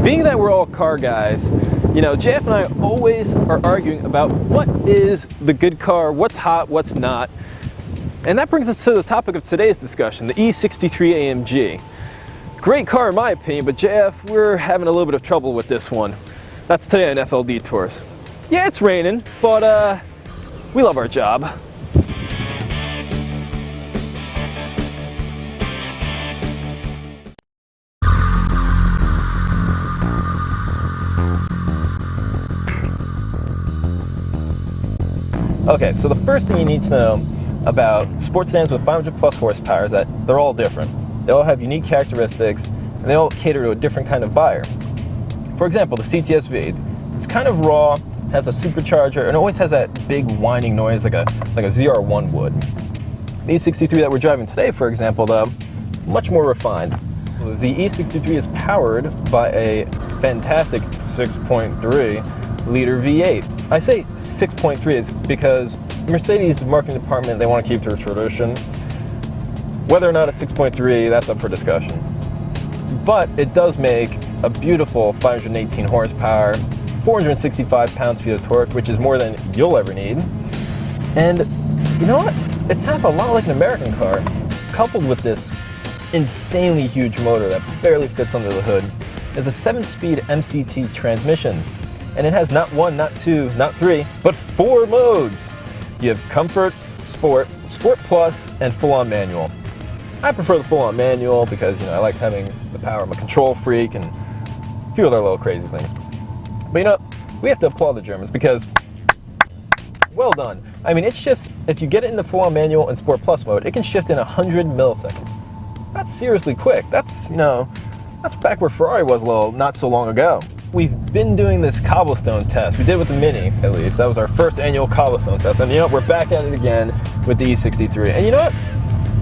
Being that we're all car guys, you know, JF and I always are arguing about what is the good car, what's hot, what's not. And that brings us to the topic of today's discussion, the E63 AMG. Great car in my opinion, but JF, we're having a little bit of trouble with this one. That's today on FLDetours. Yeah, it's raining, but we love our job. Okay, so the first thing you need to know about sports sedans with 500 plus horsepower is that they're all different. They all have unique characteristics, and they all cater to a different kind of buyer. For example, the CTS-V, it's kind of raw, has a supercharger, and always has that big whining noise like a ZR1 would. The E63 that we're driving today, for example, though, much more refined. The E63 is powered by a fantastic 6.3 liter V8. I say 6.3 is because Mercedes marketing department, they want to keep their tradition. Whether or not a 6.3, that's up for discussion. But it does make a beautiful 518 horsepower, 465 pounds-feet of torque, which is more than you'll ever need. And you know what? It sounds a lot like an American car, coupled with this insanely huge motor that barely fits under the hood. It's a 7-speed MCT transmission. And it has not one, not two, not three, but 4 modes. You have Comfort, Sport, Sport Plus, and full-on manual. I prefer the full-on manual because, you know, I like having the power. I'm a control freak and a few other little crazy things. But you know, we have to applaud the Germans because, well done. I mean, it shifts, if you get it in the full-on manual and Sport Plus mode, it can shift in 100 milliseconds. That's seriously quick. That's, you know, that's back where Ferrari was not so long ago. We've been doing this cobblestone test. We did with the Mini, at least. That was our first annual cobblestone test. And you know what? We're back at it again with the E63. And you know what?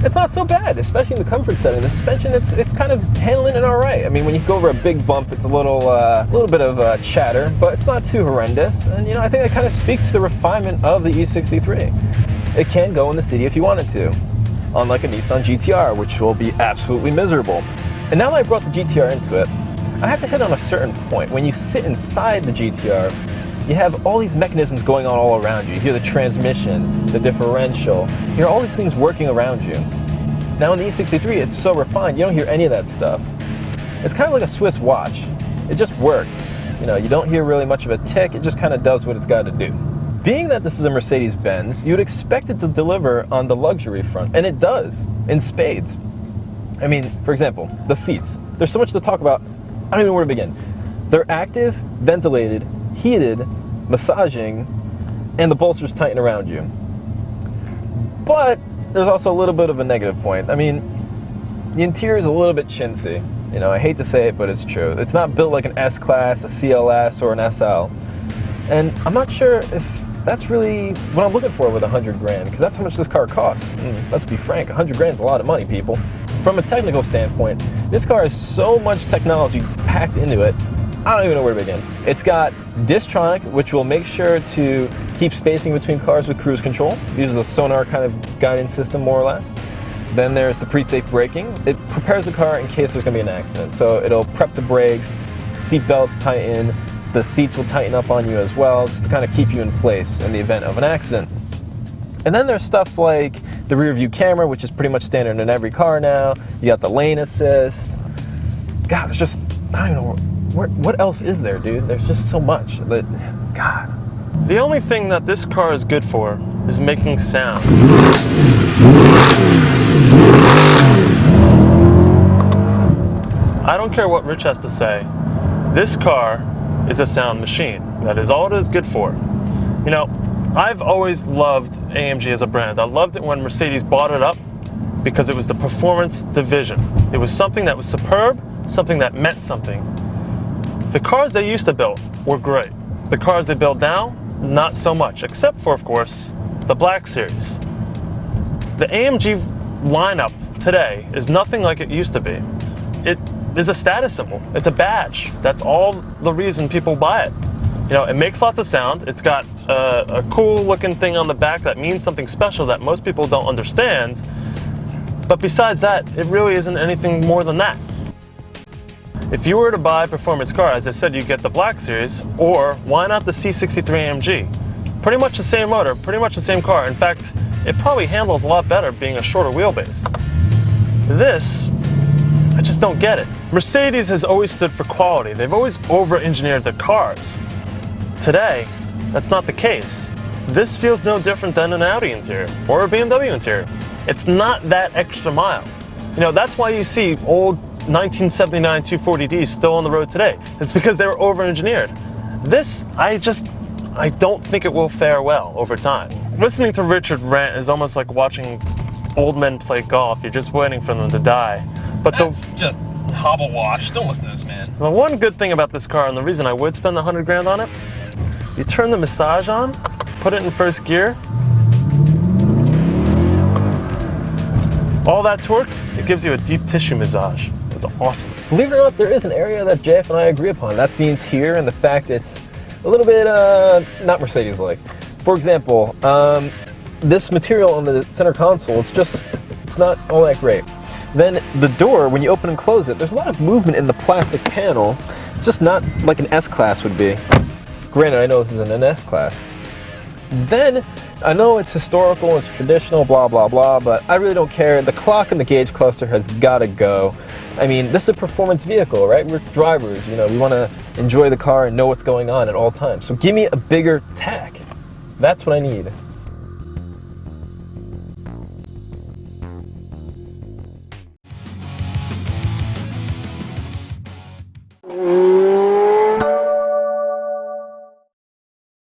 It's not so bad, especially in the comfort setting. The suspension, it's kind of handling it all right. I mean, when you go over a big bump, it's a little bit of chatter, but it's not too horrendous. And you know, I think that kind of speaks to the refinement of the E63. It can go in the city if you wanted to, unlike a Nissan GTR, which will be absolutely miserable. And now that I brought the GTR into it, I have to hit on a certain point. When you sit inside the GTR, you have all these mechanisms going on all around you. You hear the transmission, the differential, you hear all these things working around you. Now in the E63, it's so refined, you don't hear any of that stuff. It's kind of like a Swiss watch. It just works. You know, you don't hear really much of a tick, it just kind of does what it's got to do. Being that this is a Mercedes Benz, you would expect it to deliver on the luxury front, and it does, in spades. I mean, for example, the seats. There's so much to talk about, I don't even know where to begin. They're active, ventilated, heated, massaging, and the bolsters tighten around you. But there's also a little bit of a negative point. I mean, the interior is a little bit chintzy. You know, I hate to say it, but it's true. It's not built like an S-Class, a CLS, or an SL. And I'm not sure if that's really what I'm looking for with 100 grand, because that's how much this car costs. And let's be frank, 100 grand is a lot of money, people. From a technical standpoint, this car has so much technology packed into it, I don't even know where to begin. It's got Distronic, which will make sure to keep spacing between cars with cruise control. It uses a sonar kind of guidance system, more or less. Then there's the pre-safe braking. It prepares the car in case there's going to be an accident. So it'll prep the brakes, seat belts tighten, the seats will tighten up on you as well, just to kind of keep you in place in the event of an accident. And then there's stuff like the rear view camera, which is pretty much standard in every car now. You got the lane assist. God, there's just, I don't know, what else is there, dude? There's just so much. God. The only thing that this car is good for is making sound. I don't care what Rich has to say. This car is a sound machine. That is all it is good for. You know, I've always loved AMG as a brand. I loved it when Mercedes bought it up because it was the performance division. It was something that was superb, something that meant something. The cars they used to build were great. The cars they build now, not so much, except for, of course, the Black Series. The AMG lineup today is nothing like it used to be. It is a status symbol. It's a badge. That's all the reason people buy it. You know, it makes lots of sound. It's got a cool looking thing on the back that means something special that most people don't understand. But besides that, it really isn't anything more than that. If you were to buy a performance car, as I said, you get the Black Series, or why not the C63 AMG? Pretty much the same motor, pretty much the same car. In fact, it probably handles a lot better being a shorter wheelbase. This, I just don't get it. Mercedes has always stood for quality. They've always over-engineered their cars. Today, that's not the case. This feels no different than an Audi interior or a BMW interior. It's not that extra mile. You know, that's why you see old 1979 240Ds still on the road today. It's because they were over-engineered. This, I don't think it will fare well over time. Listening to Richard rant is almost like watching old men play golf. You're just waiting for them to die. But That's just hobble-wash. Don't listen to this man. the one good thing about this car, and the reason I would spend $100 grand on it, you turn the massage on, put it in first gear, all that torque, it gives you a deep tissue massage. It's awesome. Believe it or not, there is an area that JF and I agree upon. That's the interior and the fact it's a little bit not Mercedes-like. For example, this material on the center console, it's not all that great. Then the door, when you open and close it, there's a lot of movement in the plastic panel. It's just not like an S-Class would be. Granted, I know this isn't an S-Class. Then, I know it's historical, it's traditional, blah, blah, blah, but I really don't care. The clock and the gauge cluster has got to go. I mean, this is a performance vehicle, right? We're drivers, you know, we want to enjoy the car and know what's going on at all times. So give me a bigger tach. That's what I need.